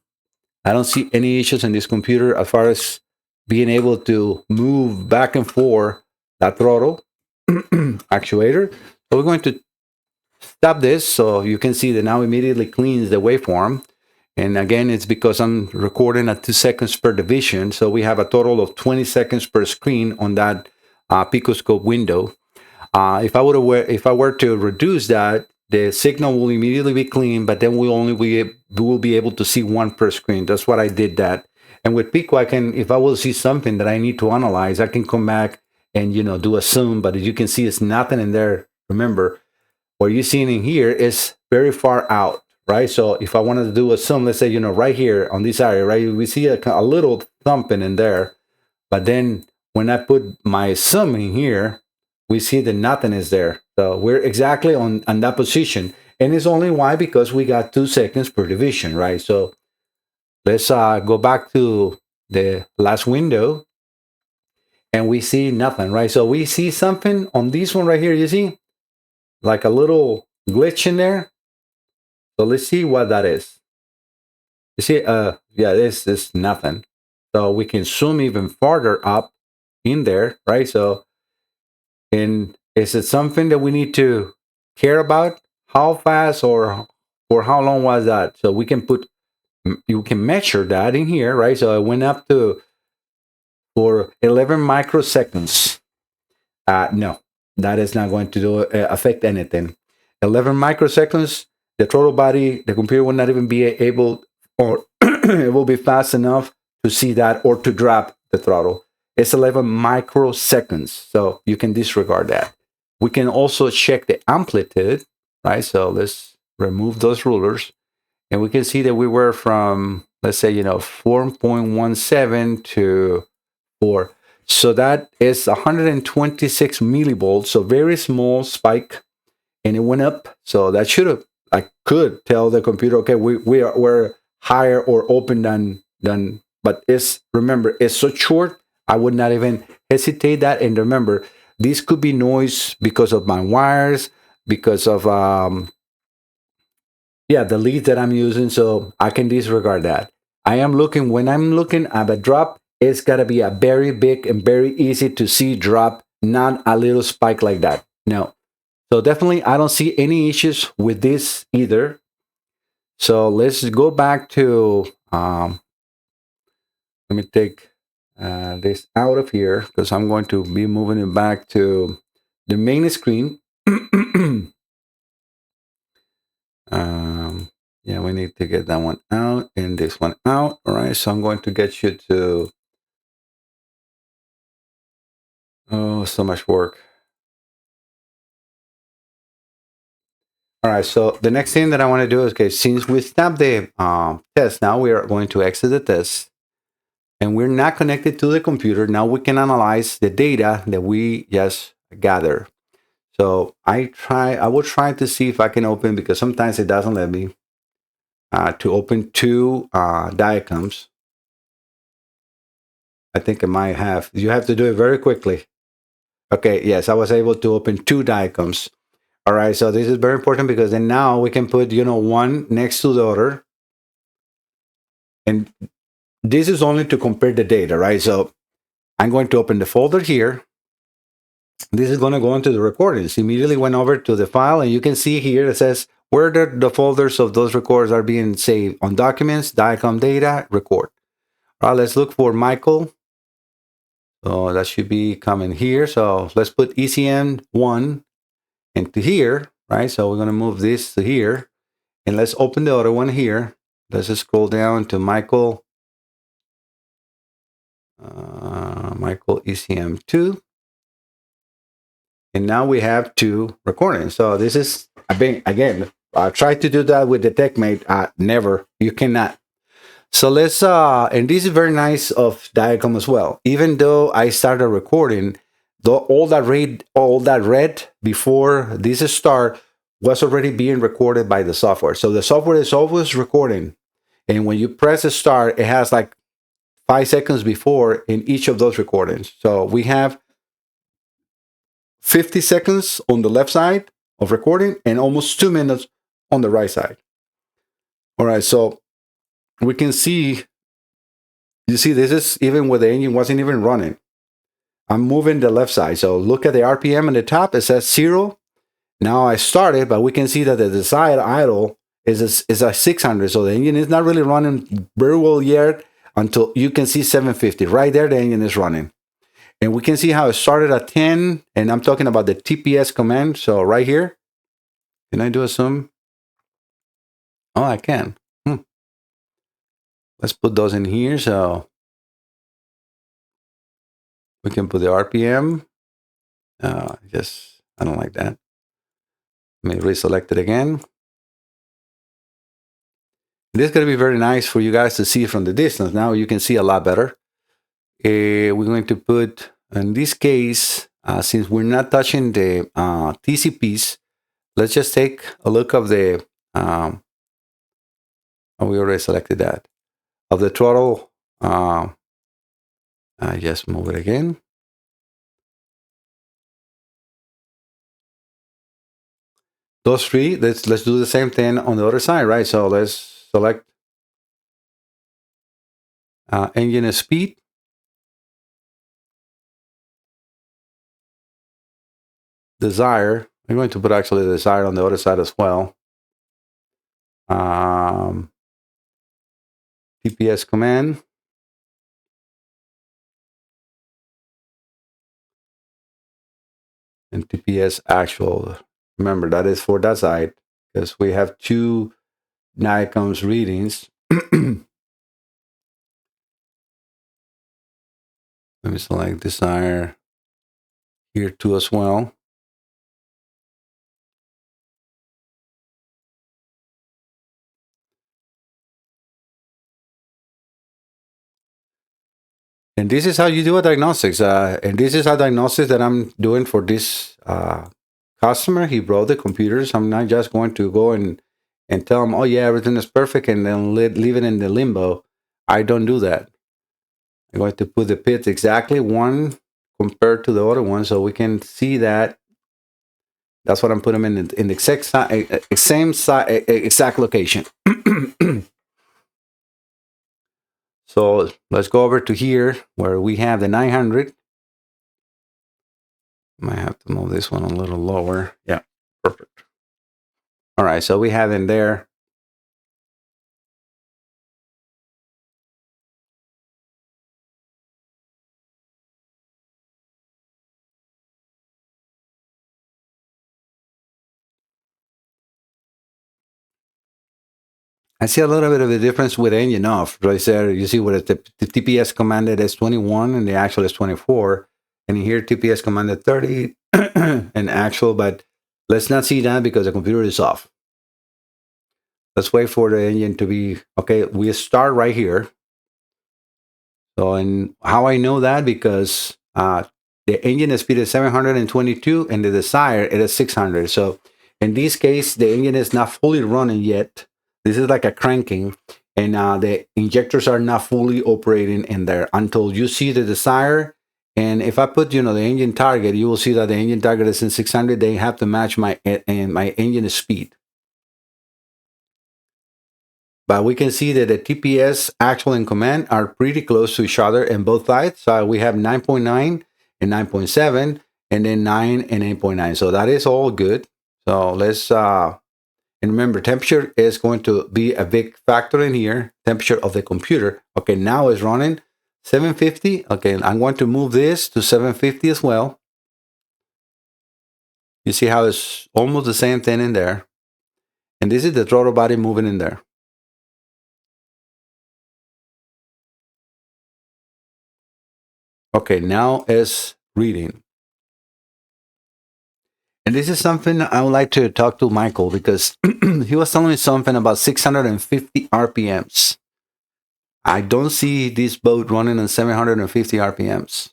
I don't see any issues in this computer as far as being able to move back and forth that throttle actuator. So we're going to stop this so you can see that now immediately cleans the waveform. And again, it's because I'm recording at 2 seconds per division. So we have a total of 20 seconds per screen on that picoscope window. If I were to reduce that, the signal will immediately be clean, but then we will be able to see one per screen. That's what I did that. And with Pico, if I will see something that I need to analyze, I can come back and do a zoom. But as you can see, it's nothing in there. Remember, what you're seeing in here is very far out, right? So if I wanted to do a zoom, let's say, right here on this area, right, we see a little thumping in there. But then when I put my zoom in here, we see that nothing is there. So we're exactly on that position. And it's only why? Because we got 2 seconds per division, right? So let's go back to the last window. And we see nothing, right? So we see something on this one right here, you see? Like a little glitch in there. So let's see what that is. You see, this is nothing. So we can zoom even farther up in there, right? So, and is it something that we need to care about? How fast or how long was that? So you can measure that in here, right? So it went up to for 11 microseconds. No, that is not going to affect anything. 11 microseconds, the throttle body, the computer will not even be able, or it will be fast enough to see that or to drop the throttle. It's 11 microseconds, so you can disregard that. We can also check the amplitude, right? So let's remove those rulers, and we can see that we were from, let's say, 4.17 to 4. So that is 126 millivolts, so very small spike, and it went up. So that I could tell the computer, okay, we're higher or open than, but remember, it's so short, I would not even hesitate that. And remember, this could be noise because of my wires, because of the leads that I'm using, so I can disregard that. When I'm looking at a drop, it's got to be a very big and very easy to see drop, not a little spike like that. No. So definitely, I don't see any issues with this either. So let's go back to, let me take this out of here because I'm going to be moving it back to the main screen. We need to get that one out and this one out. All right, so I'm going to get you to, so much work. All right, so the next thing that I want to do is, okay, since we stopped the test, now we are going to exit the test, and we're not connected to the computer. Now we can analyze the data that we just gathered. So I will try to see if I can open, because sometimes it doesn't let me, to open two diagrams. I think it might have. You have to do it very quickly. Okay, yes, I was able to open two diagrams. All right, so this is very important, because then now we can put, one next to the other. And this is only to compare the data, right? So I'm going to open the folder here. This is going to go into the recordings. Immediately went over to the file, and you can see here it says where the folders of those records are being saved: on documents, diagram data, record. All right, let's look for Michael. So that should be coming here. So let's put ECM 1 into here, right? So we're going to move this to here, and let's open the other one here. Let's just scroll down to Michael ECM 2. And now we have two recordings. So this is, again, I tried to do that with the TechMate. Never, you cannot. So let's, and this is very nice of Diacom as well. Even though I started recording, all that red before this start was already being recorded by the software. So the software is always recording. And when you press the start, it has like 5 seconds before in each of those recordings. So we have 50 seconds on the left side of recording and almost 2 minutes on the right side. All right, so we can see, you see, this is even where the engine wasn't even running. I'm moving the left side. So look at the RPM on the top, it says 0. Now I started, but we can see that the desired idle is a 600. So the engine is not really running very well yet until you can see 750. Right there, the engine is running. And we can see how it started at 10, and I'm talking about the TPS command. So right here, can I do a zoom? Oh, I can. Let's put those in here. So we can put the RPM. I don't like that. Let me reselect it again. This is going to be very nice for you guys to see from the distance. Now you can see a lot better. We're going to put, in this case, since we're not touching the TCPs, let's just take a look of the, we already selected that, of the throttle. I just move it again. Those three, let's do the same thing on the other side, right? So let's select engine speed. Desire. I'm going to put actually the desire on the other side as well. TPS command. And TPS actual. Remember, that is for that side, because we have two Nikon's readings. Let me select desire here too as well. And this is how you do a diagnostics. And this is a diagnostics that I'm doing for this customer. He brought the computers. I'm not just going to go and tell him, oh yeah, everything is perfect, and then leave it in the limbo. I don't do that. I'm going to put the pits exactly one compared to the other one, so we can see that. That's what I'm putting them in the exact location. So let's go over to here where we have the 900. Might have to move this one a little lower. Yeah, perfect. All right, so we have in there. I see a little bit of a difference with engine off. Right there, you see what the TPS commanded is 21 and the actual is 24. And here TPS commanded 30 and actual, but Let's not see that because the computer is off. Let's wait for the engine to be, okay, we start right here. So, and how I know that? Because the engine speed is 722 and the desired it is 600. So in this case, the engine is not fully running yet. This is like a cranking, and the injectors are not fully operating in there until you see the desired. And if I put, the engine target, you will see that the engine target is in 600. They have to match my engine speed. But we can see that the TPS actual and command are pretty close to each other in both sides. So we have 9.9 and 9.7, and then 9 and 8.9. So that is all good. So let's, and remember, temperature is going to be a big factor in here. Temperature of the computer. Okay, now it's running 750. Okay, I'm going to move this to 750 as well. You see how it's almost the same thing in there. And this is the throttle body moving in there. Okay, now it's reading. And this is something I would like to talk to Michael because he was telling me something about 650 RPMs. I don't see this boat running on 750 RPMs.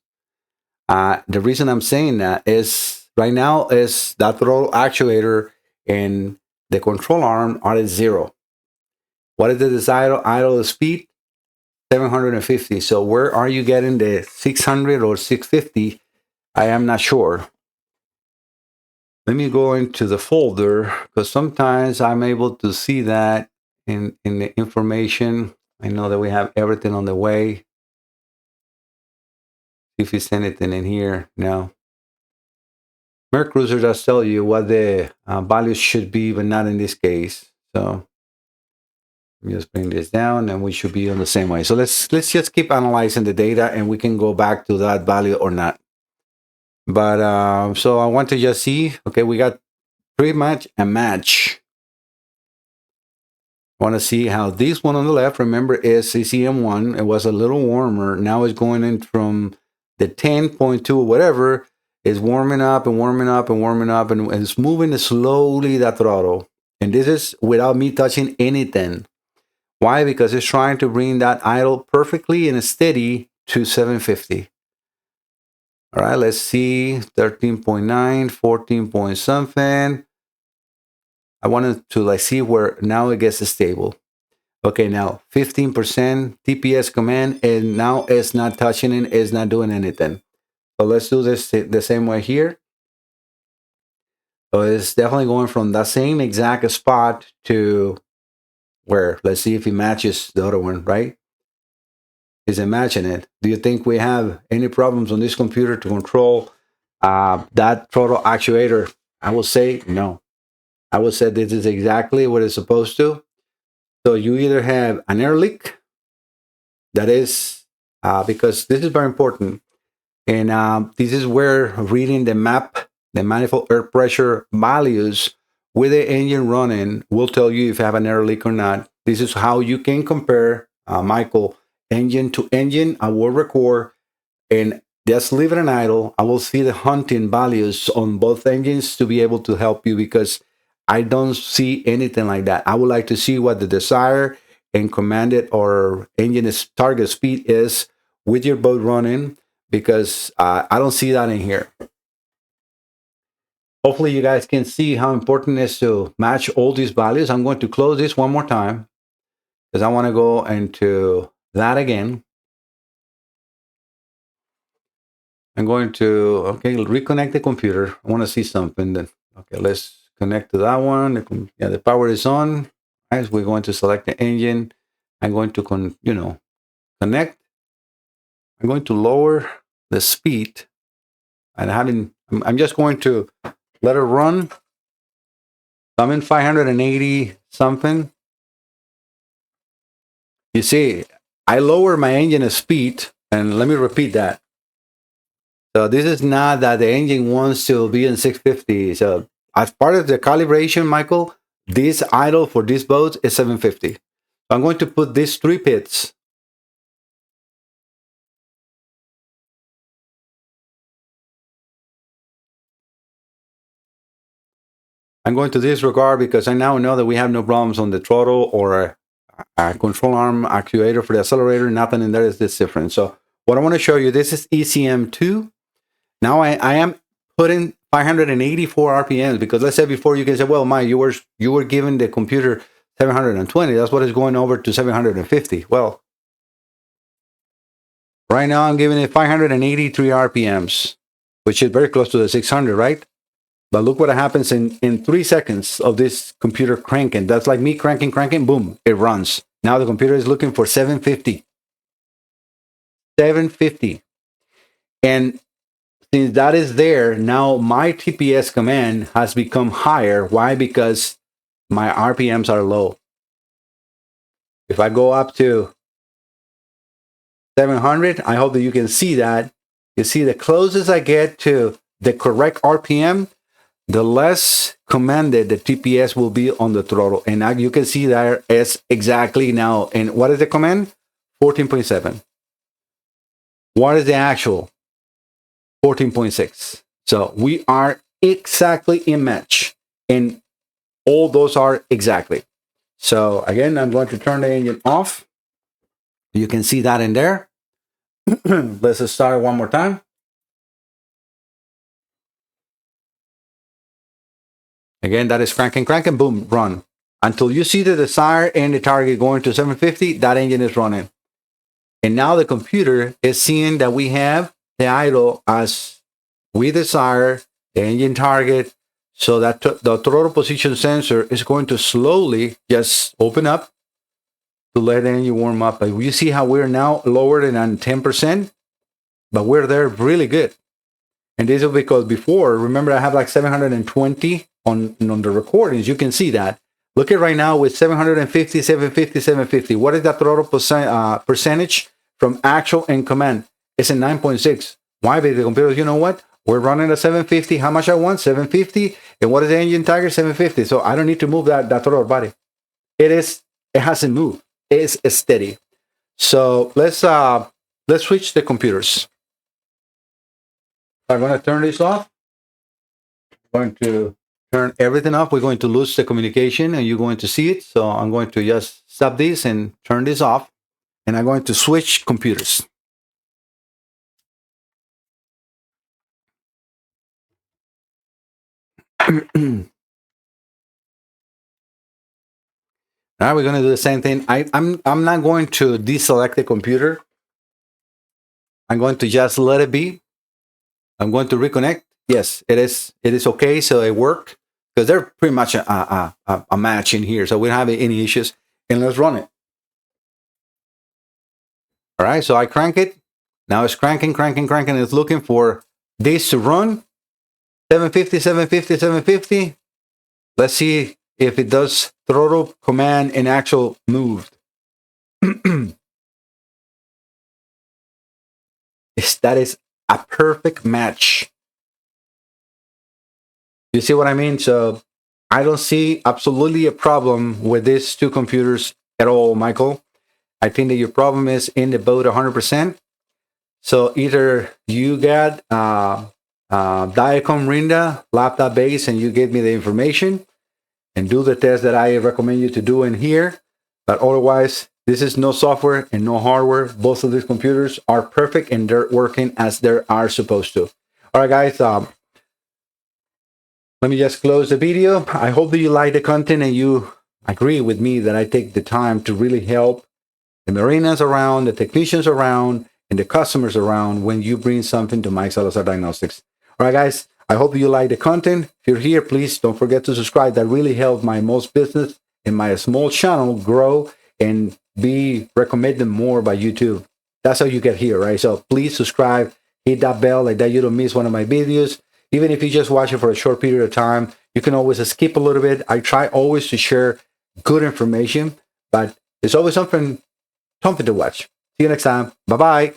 The reason I'm saying that is right now is that throttle actuator and the control arm are at 0. What is the desired idle speed? 750. So where are you getting the 600 or 650? I am not sure. Let me go into the folder because sometimes I'm able to see that in the information. I know that we have everything on the way. If you send anything in here, no. Mercruiser does tell you what the values should be, but not in this case. So let me just bring this down, and we should be on the same way. So let's just keep analyzing the data, and we can go back to that value or not. But so I want to just see. Okay, we got pretty much a match. I want to see how this one on the left, remember, is ECM1. It was a little warmer. Now it's going in from the 10.2 or whatever, is warming up and warming up and warming up, and it's moving slowly that throttle. And this is without me touching anything. Why? Because it's trying to bring that idle perfectly and steady to 750. All right, let's see, 13.9, 14 point something. I wanted to like see where now it gets stable. Okay, now 15% TPS command, and now it's not touching it, it's not doing anything. So let's do this the same way here. So it's definitely going from that same exact spot to where, let's see if it matches the other one, right? Is it matching it? Do you think we have any problems on this computer to control that throttle actuator? I will say no. I would say this is exactly what it's supposed to. So you either have an air leak, that is because this is very important. And this is where reading the map, the manifold air pressure values with the engine running will tell you if you have an air leak or not. This is how you can compare, Michael, engine to engine. I will record and just leave it an idle. I will see the hunting values on both engines to be able to help you because I don't see anything like that. I would like to see what the desired and commanded or engine target speed is with your boat running because I don't see that in here. Hopefully you guys can see how important it is to match all these values. I'm going to close this one more time because I want to go into that again. I'm going to, okay, reconnect the computer. I want to see something. Then, okay, let's connect to that one. Yeah, the power is on. Guys, we're going to select the engine. I'm going to, connect. I'm going to lower the speed. And I'm just going to let it run. I'm in 580 something. You see, I lower my engine speed, and let me repeat that. So this is not that the engine wants to be in 650. So as part of the calibration, Michael, this idle for this boat is 750. I'm going to put these 3 pits. I'm going to disregard because I now know that we have no problems on the throttle or a control arm actuator for the accelerator. Nothing in there is this different. So what I want to show you, this is ECM 2. Now I am putting 584 RPMs because let's say before you can say, well, Mike, you were giving the computer 720. That's what is going over to 750. Well, right now I'm giving it 583 RPMs, which is very close to the 600, right? But look what happens in 3 seconds of this computer cranking. That's like me cranking, boom, it runs. Now the computer is looking for 750. 750. And since that is there, now my TPS command has become higher. Why? Because my RPMs are low. If I go up to 700, I hope that you can see that. You see, the closest I get to the correct RPM, the less commanded the TPS will be on the throttle. And now you can see there is exactly now. And what is the command? 14.7. What is the actual? 14.6. So we are exactly in match. And all those are exactly. So again, I'm going to turn the engine off. You can see that in there. Let's just start one more time. Again, that is cranking, boom, run. Until you see the desired and the target going to 750, that engine is running. And now the computer is seeing that we have the idle as we desire, the engine target, so that the throttle position sensor is going to slowly just open up to let the engine warm up. But you see how we're now lower than 10%, but we're there really good. And this is because before, remember I have like 720 on the recordings. You can see that. Look at right now with 750, 750, 750. What is that throttle percentage from actual and command? It's a 9.6. Why? Because the computer, you know what? We're running at 750. How much I want? 750. And what is the engine target? 750. So I don't need to move that throttle body. It hasn't moved. It's steady. So let's switch the computers. I'm going to turn this off. I'm going to turn everything off. We're going to lose the communication and you're going to see it. So I'm going to just stop this and turn this off. And I'm going to switch computers. Now we're going to do the same thing. I'm not going to deselect the computer. I'm going to just let it be. I'm going to reconnect. Yes, it is okay. So it worked because they're pretty much a match in here. So we don't have any issues. And let's run it. All right. So I crank it. Now it's cranking. It's looking for this to run. 750, 750, 750. Let's see if it does throttle command and actual moved. That is a perfect match. You see what I mean? So I don't see absolutely a problem with these two computers at all, Michael. I think that your problem is in the boat 100%. So either you got Diacom Rinda laptop base and you give me the information and do the test that I recommend you to do in here. But otherwise, this is no software and no hardware. Both of these computers are perfect and they're working as they are supposed to. All right, guys. Let me just close the video. I hope that you like the content and you agree with me that I take the time to really help the marinas around, the technicians around, and the customers around when you bring something to Mike Salazar Diagnostics. All right, guys. I hope you like the content. If you're here, please don't forget to subscribe. That really helps my most business and my small channel grow and be recommended more by YouTube. That's how you get here, right? So please subscribe, hit that bell like that you don't miss one of my videos. Even if you just watch it for a short period of time, you can always skip a little bit. I try always to share good information, but it's always something to watch. See you next time. Bye-bye.